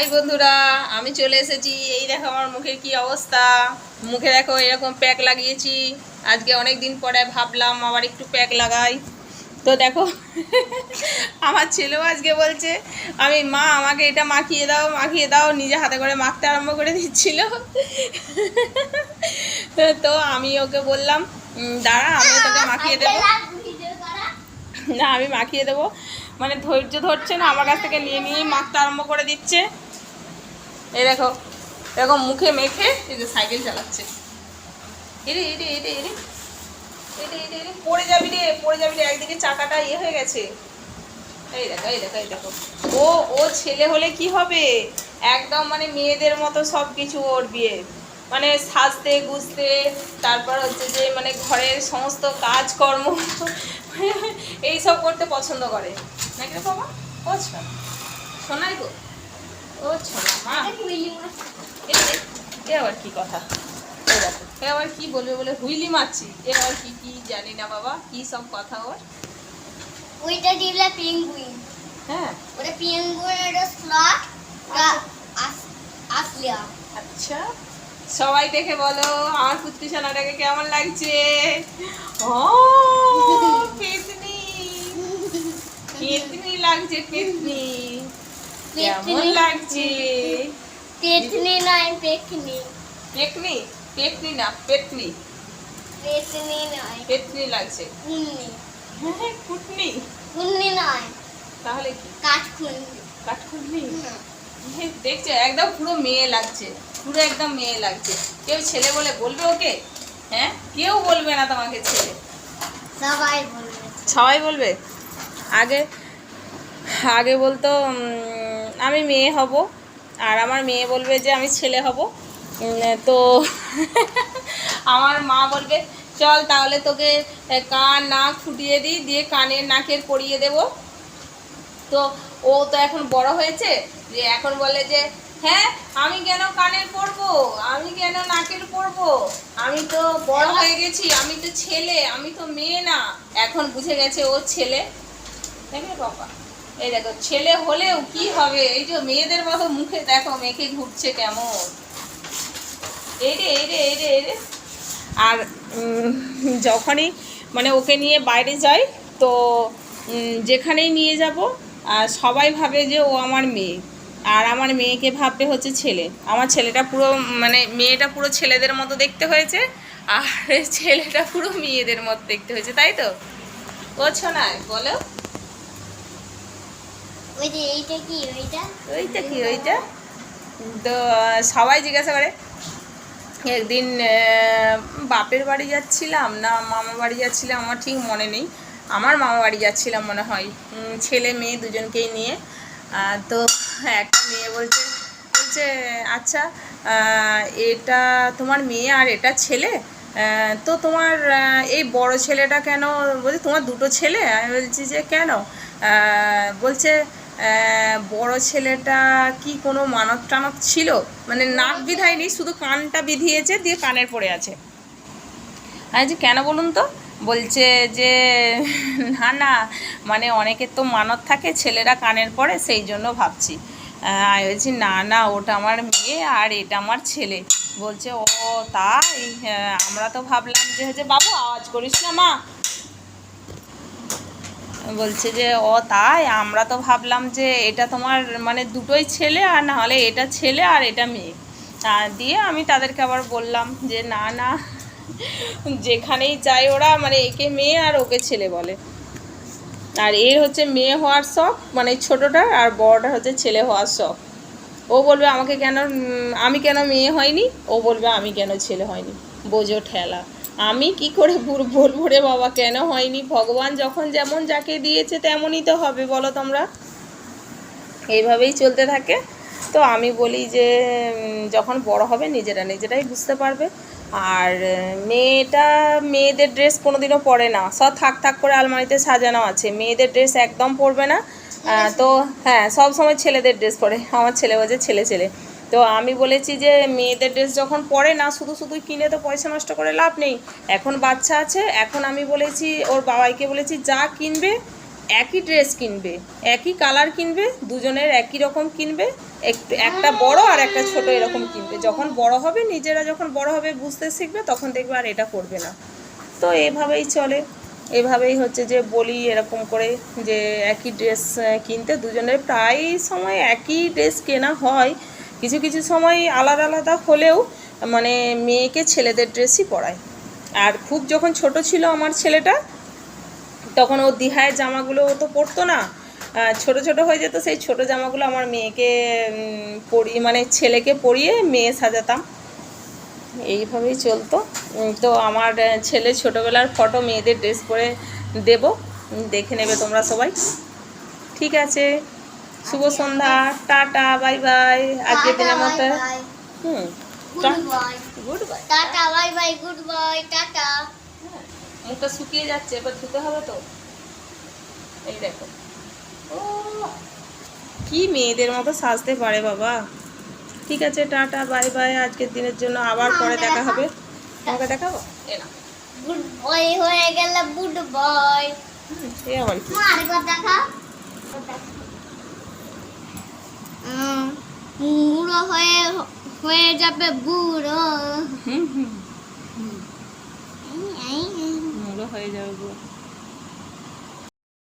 High বন্ধুরা, আমি চলে এসেছি। এই দেখো আমার মুখের কি অবস্থা। মুখে দেখো এরকম প্যাক লাগিয়েছি। আজকে অনেক দিন পরে ভাবলাম আবার একটু প্যাক লাগাই। তো দেখো আমার ছেলেও আজকে বলছে মা আমাকে এটা মাখিয়ে দাও, নিজে হাতে করে মাখতে আরম্ভ করে দিচ্ছিল। তো আমি ওকে বললাম দাঁড়া, আমি তোকে মাখিয়ে দেবো। না, আমি মাখিয়ে দেবো। মানে ধৈর্য ধরছে না, আমার কাছ থেকে নিয়ে মাখতে আরম্ভ করে দিচ্ছে। এই দেখো এরকম মুখে মেখে এই যে সাইকেল চালাচ্ছে। এরে এরে এরে এরে এরে এরে এরে পড়ে যাবি রে, একদিকে চাকাটা ইয়ে হয়ে গেছে। এই দেখো এই দেখো এই দেখো ও ও ছেলে হলে কি হবে, একদম মানে মেয়েদের মতো সব কিছু ওর বিয়ে। মানে সাজতে গুজতে, তারপর হচ্ছে যে মানে ঘরের সমস্ত কাজকর্ম এইসব করতে পছন্দ করে নাকি রে বাবা? ও শোনাই গো, ও শোনা মা। এ আবার কি কথা? এ আবার কি বলবে বলে হুইলি মারছি? এ আবার কি কি জানি না বাবা, কি সব কথা ওর। ওইটা দিলে পেঙ্গুইন। হ্যাঁ, ওটা পেঙ্গুইন, এটা স্লথ আসলিয়া। আচ্ছা সবাই দেখে বলো আমার পুত্রি সোনাটাকে কেমন লাগছে। ও পেতনি, পেতনি লাগছে, পেতনি কেমন লাগছে? পেতনি নয়, পেকনি। পেতনি, পেতনি না পেতনি, পেতনি নয়, পেতনি লাগছে। কুন্নি। হ্যাঁ কুটনি, কুন্নি নয়, তাহলে কি? কাঠকুন্নি। কাঠকুটনি। দেখছো একদম পুরো মেয়ে লাগছে, পুরো একদম মেয়ে লাগছে। কেউ ছেলে বলে বলবে ওকে? হ্যাঁ, কেউ বলবে না তোমাকে ছেলে। সবাই বলবে। সবাই বলবে। আগে আগে বলতো আমি মেয়ে হব, আর আমার মেয়ে বলবে যে আমি ছেলে হব। তো আমার মা বলবে চল তাহলে তোকে কান নাক ফুটিয়ে দিই, দিয়ে কানের নাকের পরিয়ে দেব। তো ও তো এখন বড় হয়েছে, যে এখন বলে যে হ্যাঁ আমি কেন কানের পরবো, আমি কেন নাকের পরবো, আমি তো বড় হয়ে গেছি, আমি তো ছেলে, আমি তো মেয়ে না। এখন বুঝে গেছে ও ছেলে। দেখবে বাবা, এই দেখো ছেলে হলেও কি হবে, এই যে মেয়েদের মতো মুখে দেখো মেখে ঘুরছে কেমন। এই রে এই রে এই রে এই রে। আর যখনই মানে ওকে নিয়ে বাইরে যাই, তো যেখানেই নিয়ে যাব সবাই ভাবে যে ও আমার মেয়ে, আর আমার মেয়েকে ভাববে হচ্ছে ছেলে। আমার ছেলেটা পুরো মানে মেয়েটা পুরো ছেলেদের মতো দেখতে হয়েছে, আর ছেলেটা পুরো মেয়েদের মতো দেখতে হয়েছে, তাই তো? ও শোনায় বলো, ওই যে এইটা কি, ওইটা ওইটা কি ওইটা? তো সবাই জিজ্ঞাসা করে। একদিন বাপের বাড়ি যাচ্ছিলাম না মামা বাড়ি যাচ্ছিলাম, আমার ঠিক মনে নেই, আমার মামা বাড়ি যাচ্ছিলাম মনে হয়, ছেলে মেয়ে দুজনকেই নিয়ে। তো একটা মেয়ে বলছে বলছে আচ্ছা এটা তোমার মেয়ে আর এটা ছেলে, তো তোমার এই বড় ছেলেটা কেন? বলছে তোমার দুটো ছেলে? আমি বলছি যে কেন? বলছে বড় ছেলেটা কি কোনো মানত টানত ছিল? মানে নাক বিধায়নি, শুধু কানটা বিধিয়েছে, দিয়ে কানের পড়ে আছে। আমি যে কেন বলুন তো? বলছে যে না না, মানে অনেকের তো মানত থাকে ছেলেরা কানের পড়ে, সেই জন্য ভাবছি। আমি বলছি না না, ওটা আমার মেয়ে আর এটা আমার ছেলে। বলছে ও তাই, আমরা তো ভাবলাম যে হচ্ছে বাবু আওয়াজ করিস না মা। বলছে যে ও তাই, আমরা তো ভাবলাম যে এটা তোমার মানে দুটোই ছেলে, আর না হলে এটা ছেলে আর এটা মেয়ে। দিয়ে আমি তাদেরকে আবার বললাম যে না না, যেখানেই যায় ওরা মানে একে মেয়ে আর ওকে ছেলে বলে। আর এর হচ্ছে মেয়ে হওয়ার শখ, মানে ছোটোটার, আর বড়টার হচ্ছে ছেলে হওয়ার শখ। ও বলবে আমাকে কেন, আমি কেন মেয়ে হয়নি, ও বলবে আমি কেন ছেলে হয়নি। বোঝো ঠেলা। আমি কি করে বলবো রে বাবা কেন হয়নি? ভগবান যখন যেমন যাকে দিয়েছে তেমনই তো হবে, বলো তোমরা। এইভাবেই চলতে থাকে। তো আমি বলি যে যখন বড় হবে নিজেরাই বুঝতে পারবে। আর মেয়েটা মেয়েদের ড্রেস কোনোদিনও পরে না, সব থাক করে আলমারিতে সাজানো আছে, মেয়েদের ড্রেস একদম পরবে না। তো হ্যাঁ, সব সময় ছেলেদের ড্রেস পরে। আমার ছেলে বলছে ছেলে ছেলে। তো আমি বলেছি যে মেয়েদের ড্রেস যখন পরে না, শুধু কিনে তো পয়সা নষ্ট করে লাভ নেই। এখন বাচ্চা আছে, এখন আমি বলেছি ওর বাবাইকে বলেছি যা কিনবে একই ড্রেস কিনবে, একই কালার কিনবে, দুজনের একই রকম কিনবে, একটু একটা বড় আর একটা ছোট এরকম কিনবে। যখন বড় হবে, নিজেরা যখন বড় হবে বুঝতে শিখবে, তখন দেখবে আর এটা করবে না। তো এভাবেই চলে, এভাবেই হচ্ছে যে বলি এরকম করে যে একই ড্রেস কিনতে, দুজনের প্রায় সময় একই ড্রেস কেনা হয়, কিছু কিছু সময় আলাদা আলাদা হলেও মানে মেয়েকে ছেলেদের ড্রেসই পরায়। আর খুব যখন ছোট ছিল আমার ছেলেটা, তখন ও দিহায় জামাগুলো ও তো পরতো না, ছোট ছোট হয়ে যেত, সেই ছোট জামাগুলো আমার মেয়েকে পরিয়ে, মানে ছেলেকে পরিয়ে মেয়ে সাজাতাম। এইভাবেই চলতো। তো আমার ছেলে ছোটোবেলার ফটো মেয়েদের ড্রেস পরে দেব, দেখে নেবে তোমরা সবাই। ঠিক আছে, শুভ সন্ধ্যা, টাটা, বাই বাই। আজকের দিনের মতো হুম, গুড বাই। Good bye. টাটা বাই বাই, গুড বাই, টাটা। মুখটা শুকিয়ে যাচ্ছে, এবার ধুতে হবে তো। এই দেখো, ও কি মেয়েদের মতো সাজতে পারে বাবা। ঠিক আছে, টাটা, বাই বাই। আজকের দিনের জন্য আবার পরে দেখা হবে। তোমাকে দেখাবো, এ না, গুড বয় হয়ে গেল, গুড বয়। এ আবার কি? মা আরেকবার দেখা। বুড়ো হয়ে হয়ে যাবে বুড়ো। হুম হুম, মুড়ো হয়ে যাবে গো।